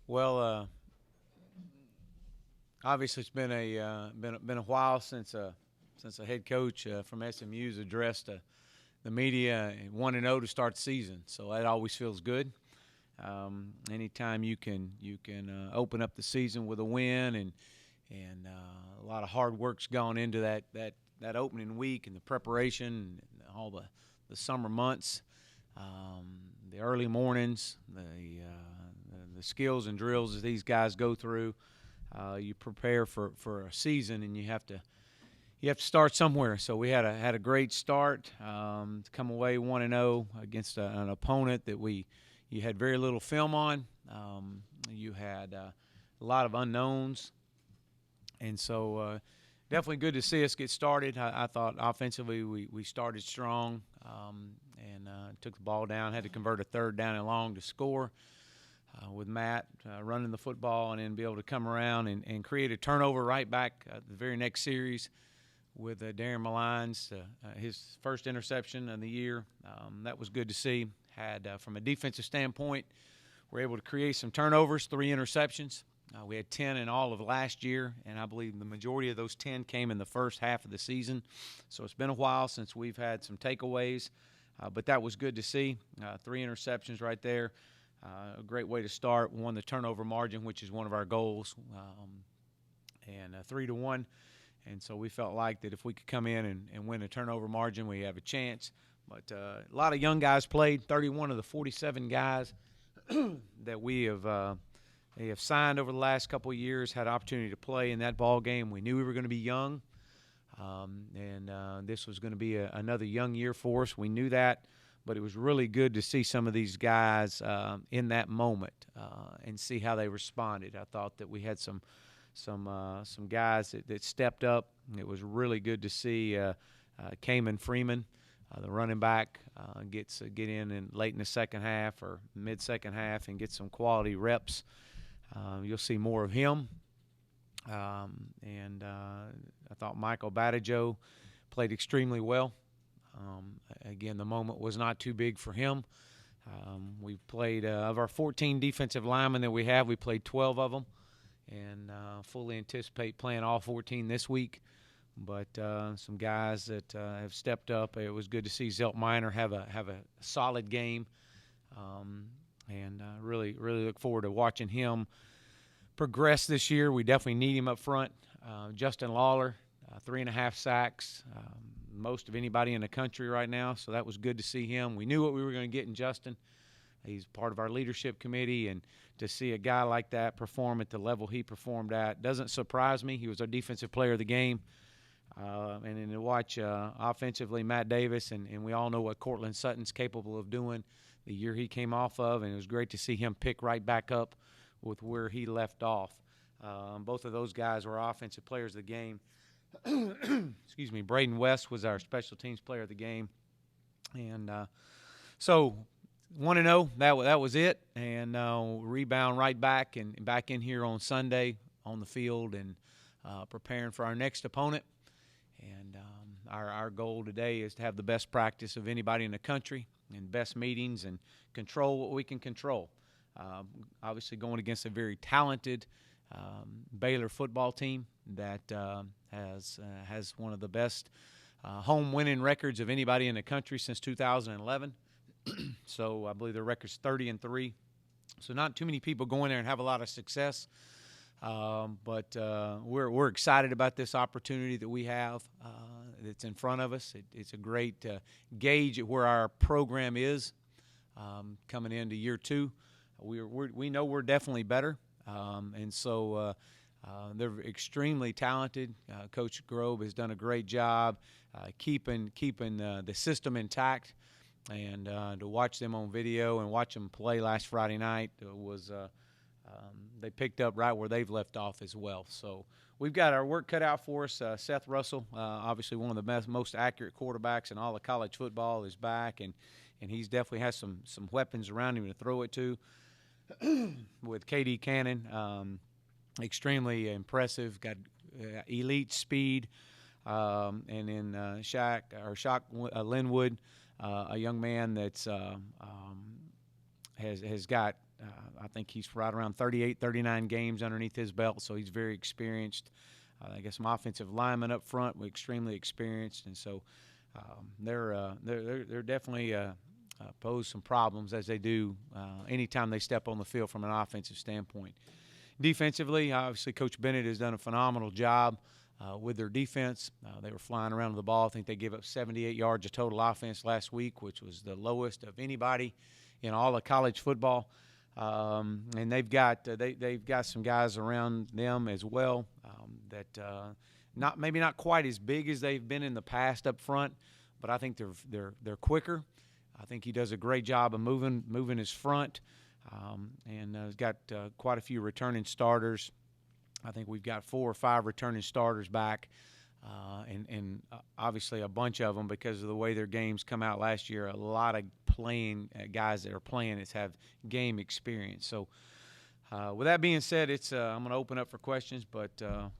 Well, obviously it's been a while since a head coach from SMU's addressed the media and 1-0 to start the season. So that always feels good. Anytime you can open up the season with a win and a lot of hard work's gone into that opening week and the preparation and all the summer months, the early mornings, the skills and drills that these guys go through. You prepare for a season, and you have to start somewhere. So we had a great start to come away 1-0 against an opponent that you had very little film on. You had a lot of unknowns, and so definitely good to see us get started. I thought offensively we started strong and took the ball down, had to convert a third down and long to score. With Matt running the football and then be able to come around and create a turnover right back the very next series with Darren Malines, his first interception of the year. That was good to see. From a defensive standpoint, we're able to create some turnovers, 3 interceptions. We had 10 in all of last year, and I believe the majority of those 10 came in the first half of the season. So it's been a while since we've had some takeaways, but that was good to see. 3 interceptions right there. A great way to start. Won the turnover margin, which is one of our goals, and 3-1. And so we felt like that if we could come in and win the turnover margin, we have a chance. But a lot of young guys played. 31 of the 47 guys that we have signed over the last couple of years had opportunity to play in that ball game. We knew we were going to be young, and this was going to be another young year for us. We knew that. But it was really good to see some of these guys in that moment and see how they responded. I thought that we had some guys that stepped up. It was really good to see Kamen Freeman, the running back, get in late in the second half or mid-second half and get some quality reps. You'll see more of him. And I thought Michael Badajo played extremely well. Again, the moment was not too big for him. We played, of our 14 defensive linemen that we have, we played 12 of them, and fully anticipate playing all 14 this week. But some guys that have stepped up. It was good to see Zelt Minor have a solid game, and really look forward to watching him progress this year. We definitely need him up front. Justin Lawler, 3.5 sacks. Most of anybody in the country right now, so that was good to see him. We knew what we were going to get in Justin. He's part of our leadership committee, and to see a guy like that perform at the level he performed at doesn't surprise me. He was our defensive player of the game. And then to watch offensively Matt Davis, and we all know what Cortland Sutton's capable of doing the year he came off of, and it was great to see him pick right back up with where he left off. Both of those guys were offensive players of the game. Excuse me, Braden West was our special teams player of the game. And so 1-0, that was it. And rebound right back and back in here on Sunday on the field and preparing for our next opponent. And our goal today is to have the best practice of anybody in the country and best meetings and control what we can control. Obviously going against a very talented Baylor football team that has one of the best home winning records of anybody in the country since 2011. So I believe their record's 30-3. So not too many people go in there and have a lot of success. But we're excited about this opportunity that we have that's in front of us. It's a great gauge at where our program is coming into year 2. We know we're definitely better. And so they're extremely talented. Coach Grove has done a great job keeping the system intact. And to watch them on video and watch them play last Friday night was they picked up right where they've left off as well. So we've got our work cut out for us. Seth Russell, obviously one of the most accurate quarterbacks in all of college football, is back, and he's definitely has some weapons around him to throw it to. With KD Cannon, extremely impressive, got elite speed, and then Shock Linwood, a young man that's has got I think he's right around 38, 39 games underneath his belt, so he's very experienced. I got some offensive linemen up front, we're extremely experienced, and so they're definitely pose some problems as they do anytime they step on the field from an offensive standpoint. Defensively, obviously, Coach Bennett has done a phenomenal job with their defense. They were flying around with the ball. I think they gave up 78 yards of total offense last week, which was the lowest of anybody in all of college football. And they've got some guys around them as well that maybe not quite as big as they've been in the past up front, but I think they're quicker. I think he does a great job of moving his front, and he's got quite a few returning starters. I think we've got 4 or 5 returning starters back, and obviously a bunch of them because of the way their games come out last year. A lot of playing guys that are playing have game experience. So with that being said, I'm going to open up for questions, but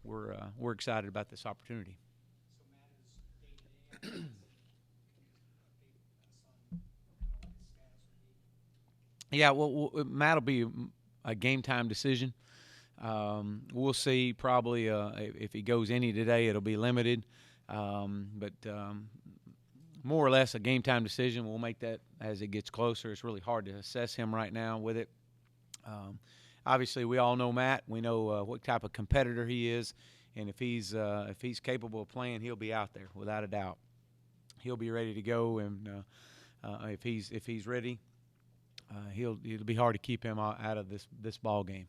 we're excited about this opportunity. Yeah, well, Matt will be a game time decision. We'll see probably if he goes any today, it'll be limited. But more or less a game time decision. We'll make that as it gets closer. It's really hard to assess him right now with it. Obviously, we all know Matt. We know what type of competitor he is, and if he's capable of playing, he'll be out there without a doubt. He'll be ready to go, and if he's ready, it'll be hard to keep him out of this ball game.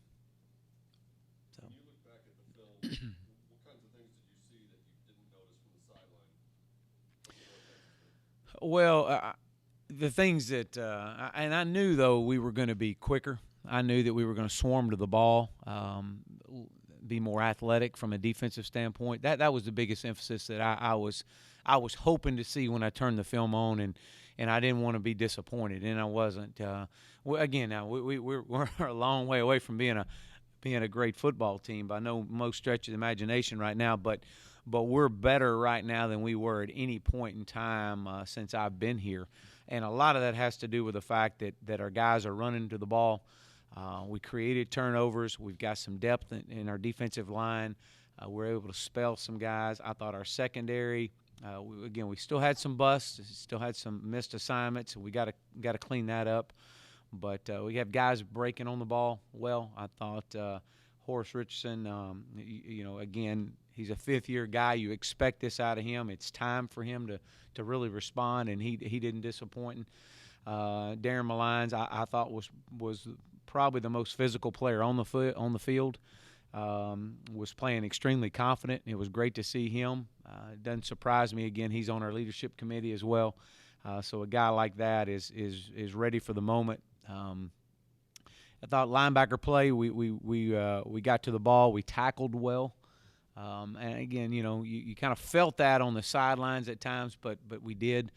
So. When you look back at the film, what kinds of things did you see that you didn't notice from the sideline? Well, the things that and I knew though we were going to be quicker. I knew that we were going to swarm to the ball, be more athletic from a defensive standpoint. That was the biggest emphasis that I was hoping to see when I turned the film on, and I didn't want to be disappointed, and I wasn't. Again, now we're a long way away from being a great football team by no most stretch of the imagination right now, but we're better right now than we were at any point in time since I've been here, and a lot of that has to do with the fact that our guys are running to the ball. We created turnovers. We've got some depth in our defensive line. We're able to spell some guys. I thought our secondary. We still had some busts, still had some missed assignments, and we got to clean that up. But we have guys breaking on the ball well. I thought Horace Richardson, again, he's a fifth-year guy. You expect this out of him. It's time for him to really respond, and he didn't disappoint. Darren Malines, I thought was probably the most physical player on the field. Was playing extremely confident. It was great to see him. It doesn't surprise me. Again, he's on our leadership committee as well. So a guy like that is ready for the moment. I thought linebacker play. We got to the ball. We tackled well. And again, you kind of felt that on the sidelines at times, but we did.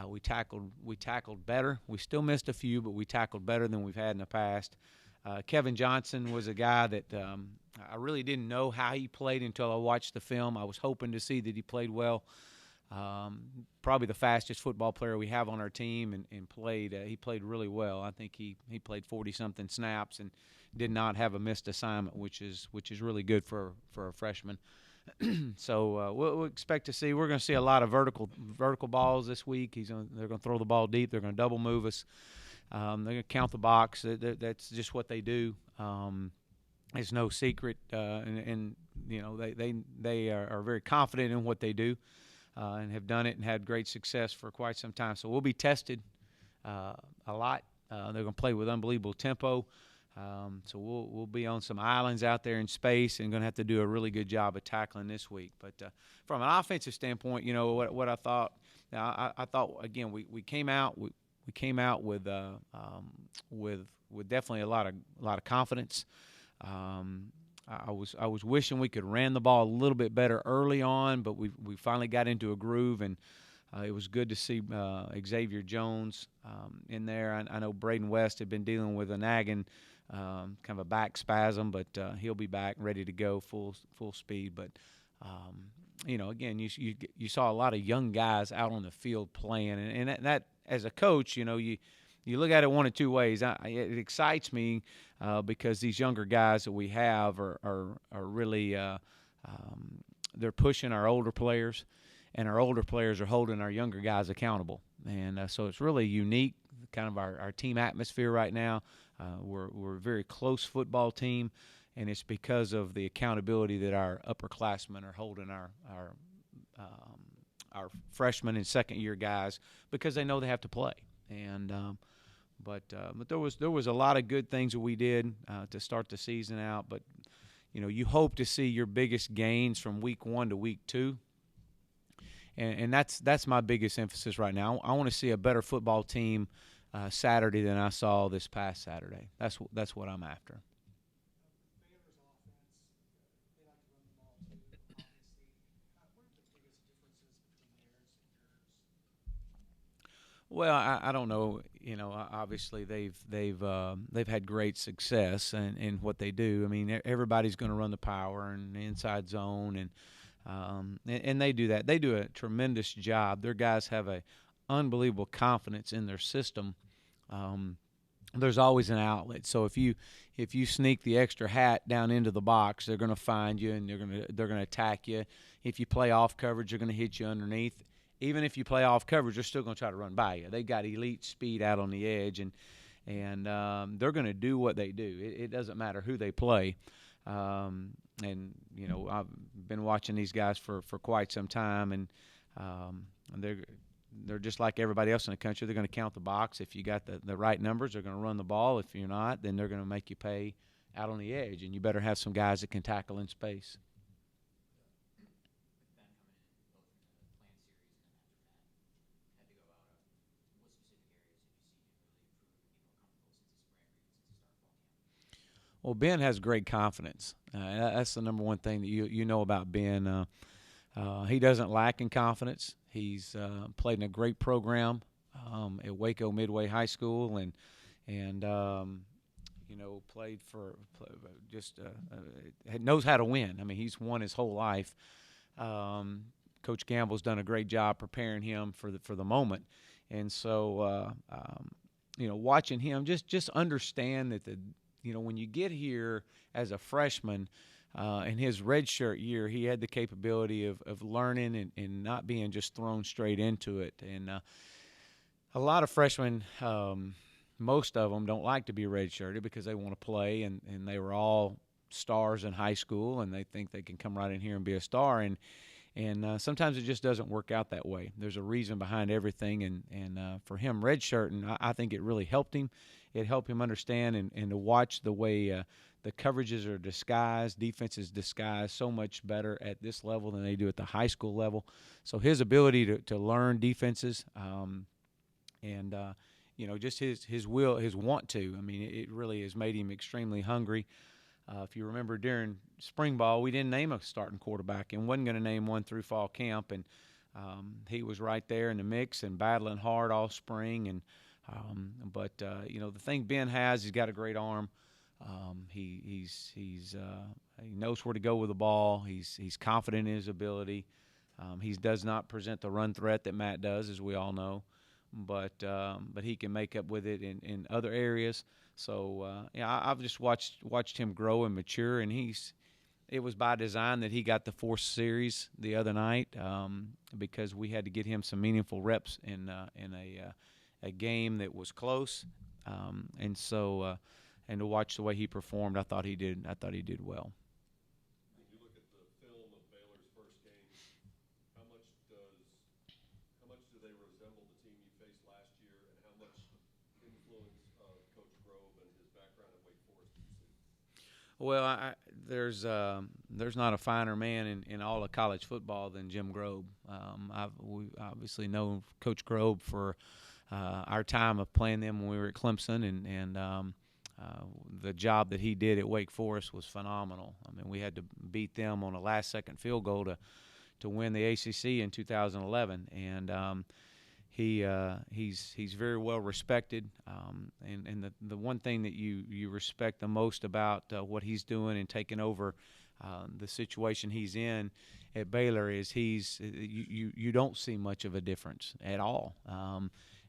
We tackled better. We still missed a few, but we tackled better than we've had in the past. Kevin Johnson was a guy that I really didn't know how he played until I watched the film. I was hoping to see that he played well. Probably the fastest football player we have on our team, and he played really well. I think he played 40-something snaps and did not have a missed assignment, which is really good for a freshman. So we'll expect to see. We're going to see a lot of vertical balls this week. They're going to throw the ball deep. They're going to double move us. They're going to count the box. That's just what they do. It's no secret, and they are very confident in what they do, and have done it and had great success for quite some time. So we'll be tested a lot. They're going to play with unbelievable tempo. So we'll be on some islands out there in space and going to have to do a really good job of tackling this week. But from an offensive standpoint, what I thought. I thought again we came out with definitely a lot of confidence. I was wishing we could ran the ball a little bit better early on, but we finally got into a groove, and it was good to see Xavier Jones in there. I know Braden West had been dealing with a nagging kind of a back spasm, but he'll be back ready to go full speed. But again, you saw a lot of young guys out on the field playing, and that as a coach, you you look at it one of two ways. It excites me because these younger guys that we have are really they're pushing our older players, and our older players are holding our younger guys accountable. And so it's really unique, kind of our team atmosphere right now. We're a very close football team, and it's because of the accountability that our upperclassmen are holding our freshmen and second year guys, because they know they have to play. And but there was a lot of good things that we did to start the season out. But you hope to see your biggest gains from week 1 to week 2. And that's my biggest emphasis right now. I want to see a better football team Saturday than I saw this past Saturday. That's what I'm after. Well, I don't know. Obviously they've had great success in what they do. I mean, everybody's going to run the power and the inside zone, and they do that. They do a tremendous job. Their guys have a unbelievable confidence in their system. There's always an outlet. So if you sneak the extra hat down into the box, they're going to find you and they're going to attack you. If you play off coverage, they're going to hit you underneath. Even if you play off coverage, they're still going to try to run by you. They got elite speed out on the edge, and they're going to do what they do. It doesn't matter who they play. And I've been watching these guys for quite some time, and they're just like everybody else in the country. They're going to count the box. If you got the right numbers, they're going to run the ball. If you're not, then they're going to make you pay out on the edge, and you better have some guys that can tackle in space. Well, Ben has great confidence. That's the number one thing that you know about Ben. He doesn't lack in confidence. He's played in a great program at Waco Midway High School, and played for just knows how to win. I mean, he's won his whole life. Coach Gamble's done a great job preparing him for the moment, and so watching him, just understand that when you get here as a freshman, in his redshirt year, he had the capability of learning and not being just thrown straight into it. And a lot of freshmen, most of them don't like to be redshirted because they want to play, and they were all stars in high school, and they think they can come right in here and be a star. And sometimes it just doesn't work out that way. There's a reason behind everything, and for him, redshirting, I think it really helped him. It helped him understand and to watch the way the coverages are disguised, defenses disguised so much better at this level than they do at the high school level. So his ability to learn defenses and just his will, his want to, I mean, it really has made him extremely hungry. If you remember during spring ball, we didn't name a starting quarterback and wasn't going to name one through fall camp. And he was right there in the mix and battling hard all spring. And but the thing Ben has, he's got a great arm. He knows where to go with the ball. He's confident in his ability. He does not present the run threat that Matt does, as we all know. But he can make up with it in other areas. So I've just watched him grow and mature, and it was by design that he got the 4th series the other night because we had to get him some meaningful reps in a game that was close, and so and to watch the way he performed, I thought he did well. When you look at the film of Baylor's first game, how much do they resemble the team you faced last year, and how much influence of Coach Grove and his background at Wake Forest do you see? Well, there's not a finer man in all of college football than Jim Grobe. We obviously know Coach Grobe for our time of playing them when we were at Clemson, and the job that he did at Wake Forest was phenomenal. I mean, we had to beat them on a last-second field goal to win the ACC in 2011, and he's very well respected. And the one thing that you respect the most about what he's doing and taking over the situation he's in at Baylor is you don't see much of a difference at all.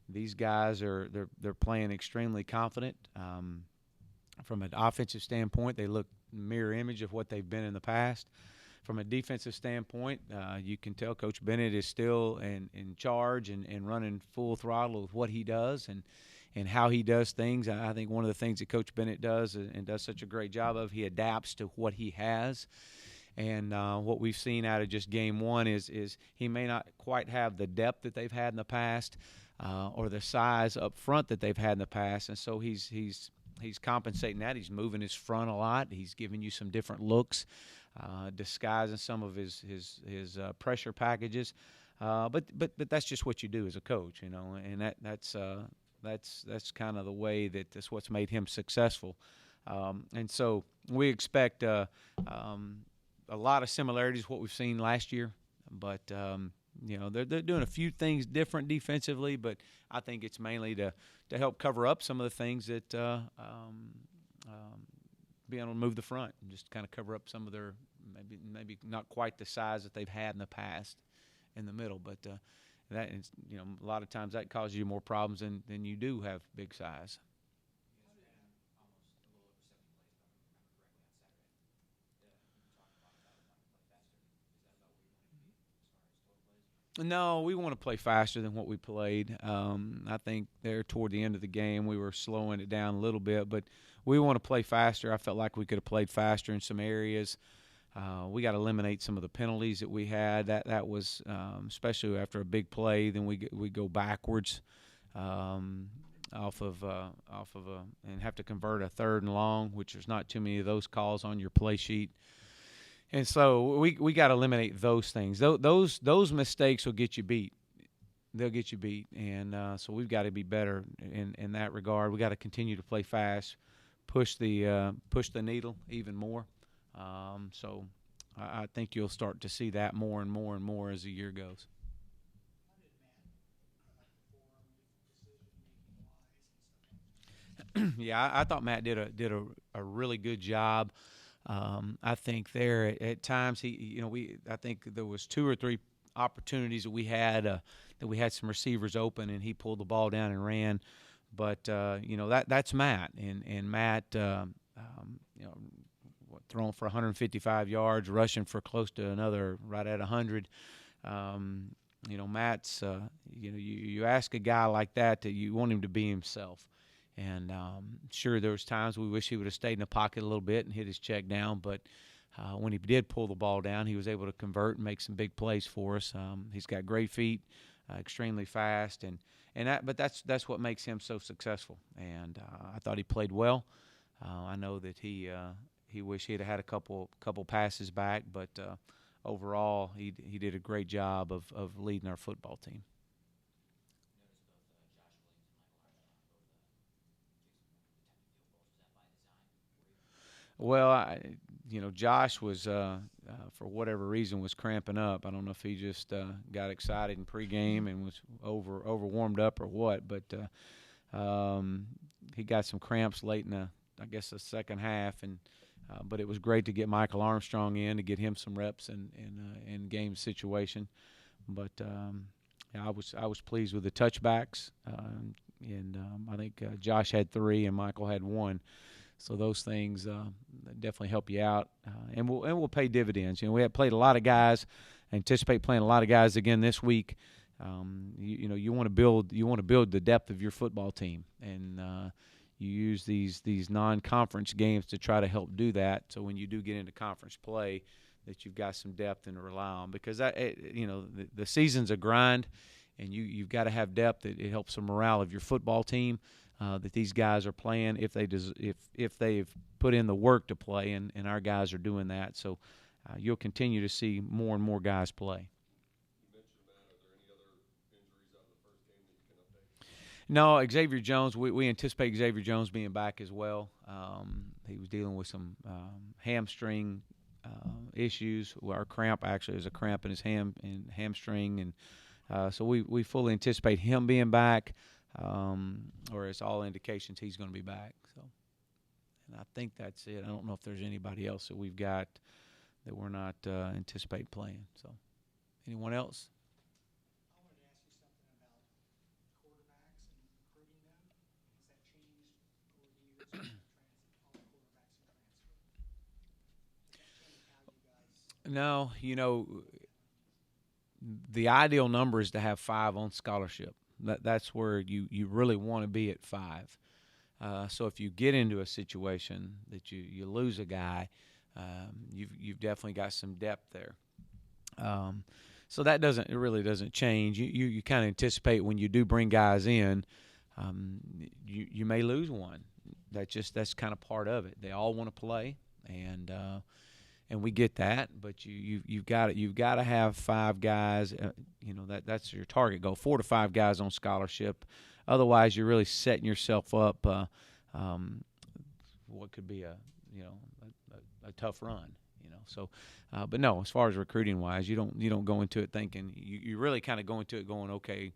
These guys they're playing extremely confident. From an offensive standpoint, they look mirror image of what they've been in the past. From a defensive standpoint, you can tell Coach Bennett is still in charge and running full throttle with what he does and how he does things. I think one of the things that Coach Bennett does and does such a great job of, he adapts to what he has. And what we've seen out of just game one is he may not quite have the depth that they've had in the past or the size up front that they've had in the past. And so he's compensating that. He's moving his front a lot. He's giving you some different looks, disguising some of his pressure packages. But that's just what you do as a coach, you know, and that's kind of the way that's what's made him successful. And so we expect a lot of similarities to what we've seen last year, but you know they're doing a few things different defensively, but I think it's mainly to help cover up some of the things that being able to move the front and just kind of cover up some of their maybe not quite the size that they've had in the past in the middle, but that is, you know, a lot of times that causes you more problems than you do have big size. No, we want to play faster than what we played. I think there toward the end of the game we were slowing it down a little bit, but we want to play faster. I felt like we could have played faster in some areas. We got to eliminate some of the penalties that we had. That was especially after a big play. Then we go backwards off of and have to convert a 3rd and long, which there's not too many of those calls on your play sheet. And so we got to eliminate those things. Those mistakes will get you beat. They'll get you beat, and so we've got to be better in that regard. We got to continue to play fast, push the needle even more. So I think you'll start to see that more and more and more as the year goes. Yeah, I thought Matt did a really good job. I think there at times I think there was 2 or 3 opportunities that we had some receivers open and he pulled the ball down and ran, but that's Matt and Matt throwing for 155 yards, rushing for close to another right at 100. Matt's you ask a guy like that you want him to be himself. And sure, there was times we wish he would have stayed in the pocket a little bit and hit his check down. But when he did pull the ball down, he was able to convert and make some big plays for us. He's got great feet, extremely fast, but that's what makes him so successful. And I thought he played well. I know that he wished he'd have had a couple passes back, but overall he did a great job of leading our football team. Well, Josh was for whatever reason was cramping up. I don't know if he just got excited in pregame and was over warmed up or what, but he got some cramps late in the second half, and but it was great to get Michael Armstrong in to get him some reps in game situation. But yeah, I was pleased with the touchbacks, and I think Josh had 3 and Michael had 1. So those things definitely help you out, and we'll pay dividends. We have played a lot of guys. Anticipate playing a lot of guys again this week. You want to build the depth of your football team, and you use these non-conference games to try to help do that. So when you do get into conference play, that you've got some depth and to rely on, because the season's a grind, and you've got to have depth. It helps the morale of your football team. That these guys are playing if they've put in the work to play, and our guys are doing that. So you'll continue to see more and more guys play. You mentioned Matt. Are there any other injuries out of the first game that you can update? No, Xavier Jones, we anticipate Xavier Jones being back as well. He was dealing with some hamstring issues. Well, our cramp actually is a cramp in his hamstring, and so we fully anticipate him being back. Or it's all indications he's going to be back. So, and I think that's it. I don't know if there's anybody else that we've got that we're not anticipate playing. So, anyone else? I wanted to ask you something about quarterbacks. No, the ideal number is to have 5 on scholarship. That's where you really want to be at 5. So if you get into a situation that you lose a guy, you've definitely got some depth there. So that it really doesn't change. You kind of anticipate when you do bring guys in, you may lose one. That's kind of part of it. They all want to play, and we get that. But you've got to have 5 guys. That's your target goal. 4 to 5 guys on scholarship. Otherwise, you're really setting yourself up. What could be a tough run. So, but no, as far as recruiting wise, you don't go into it thinking you really kind of go into it going, okay,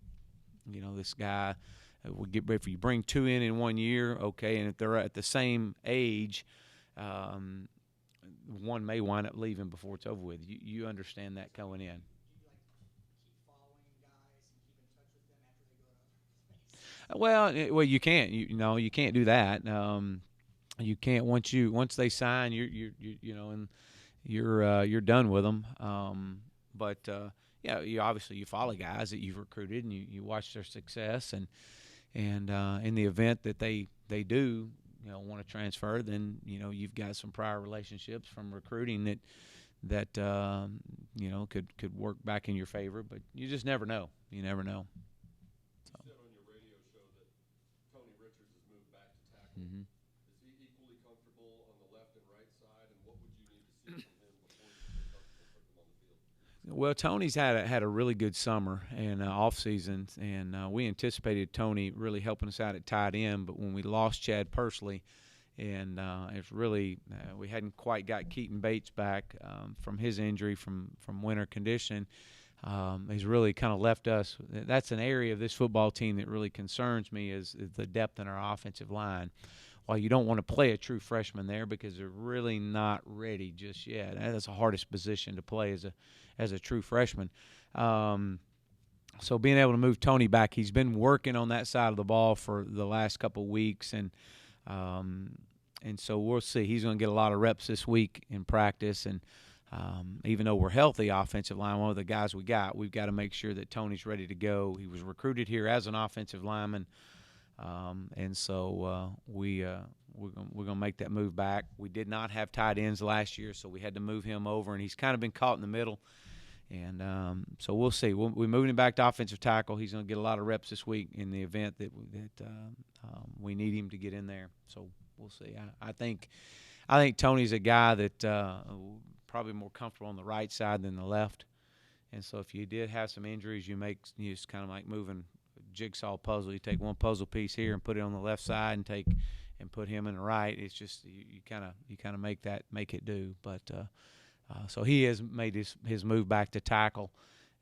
this guy will get. If you bring 2 in 1 year, okay, and if they're at the same age, one may wind up leaving before it's over with. You understand that going in. Well, you can't. You can't do that. You can't once they sign, and you're done with them. But yeah, you obviously you follow guys that you've recruited and you watch their success and in the event that they do want to transfer, then you've got some prior relationships from recruiting that could work back in your favor. But you just never know. You never know. So. You said on your radio show that Tony Richards has moved back to tackle. Mm-hmm. Is he equally comfortable on the left and right side, and what would you need to see from him before you feel comfortable putting him on the field? Well, Tony's had a really good summer and off season, and we anticipated Tony really helping us out at tight end. But when we lost Chad Pursley, and it's really we hadn't quite got Keaton Bates back from his injury from winter condition. He's really kind of left us. That's an area of this football team that really concerns me is the depth in our offensive line. While you don't want to play a true freshman there because they're really not ready just yet. That's the hardest position to play as a true freshman. So being able to move Tony back, he's been working on that side of the ball for the last couple of weeks, and so we'll see. He's going to get a lot of reps this week in practice, and even though we're healthy offensive line, one of the guys we've got to make sure that Tony's ready to go. He was recruited here as an offensive lineman. And so we're gonna make that move back. We did not have tight ends last year, so we had to move him over, and he's kind of been caught in the middle. And so we'll see. We're moving him back to offensive tackle. He's going to get a lot of reps this week in the event that we need him to get in there. So we'll see. I think Tony's a guy that probably more comfortable on the right side than the left. And so if you did have some injuries, you just kind of like moving jigsaw puzzle. You take one puzzle piece here and put it on the left side and put him in the right. It's just you kind of make it do. But so he has made his move back to tackle,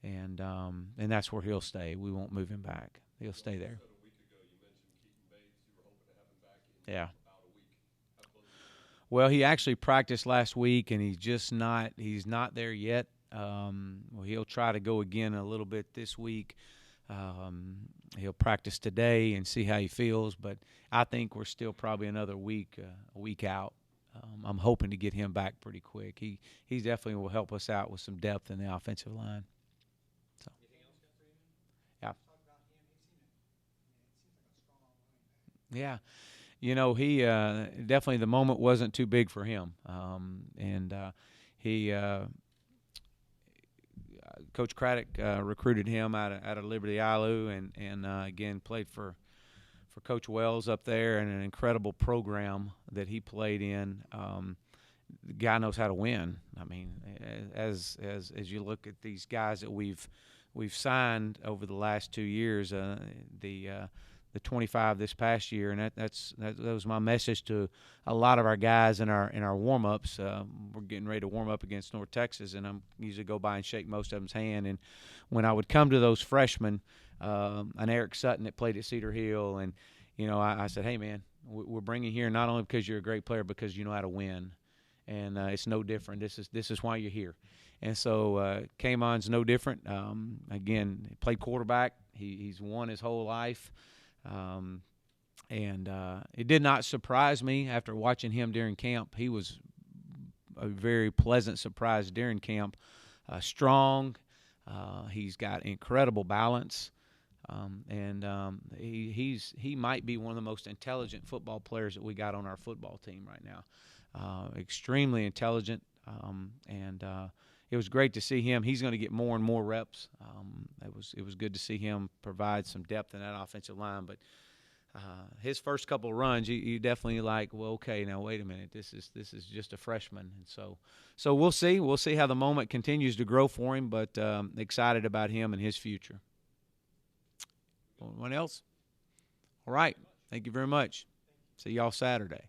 and that's where he'll stay. We won't move him back. He'll stay there. A week ago, you mentioned Keaton Bates. You were hoping to have him back in Yeah. about a week. How close is he? Well, he actually practiced last week, and he's not there yet. He'll try to go again a little bit this week. He'll practice today and see how he feels, but I think we're still probably another week, a week out. I'm hoping to get him back pretty quick. He definitely will help us out with some depth in the offensive line. So, yeah, yeah. He definitely the moment wasn't too big for him, and he. Coach Craddock recruited him out of Liberty Ilu, and again played for Coach Wells up there, and an incredible program that he played in. The guy knows how to win. I mean, as you look at these guys that we've signed over the last 2 years, the 25 this past year, and that was my message to a lot of our guys in our warm-ups. We're getting ready to warm up against North Texas, and I'm usually go by and shake most of them's hand. And when I would come to those freshmen, an Eric Sutton that played at Cedar Hill, and I said, hey man, we're bringing you here not only because you're a great player, because you know how to win, and it's no different. This is why you're here. And so Kamon's no different. Again, he played quarterback. He's won his whole life. And it did not surprise me after watching him during camp. He was a very pleasant surprise during camp. Strong. He's got incredible balance. He might be one of the most intelligent football players that we got on our football team right now. Extremely intelligent, and it was great to see him. He's going to get more and more reps. It was good to see him provide some depth in that offensive line. But his first couple of runs, you definitely like, well, okay, now wait a minute, this is just a freshman, and so we'll see how the moment continues to grow for him. But excited about him and his future. Anyone else? All right. Thank you very much. See y'all Saturday.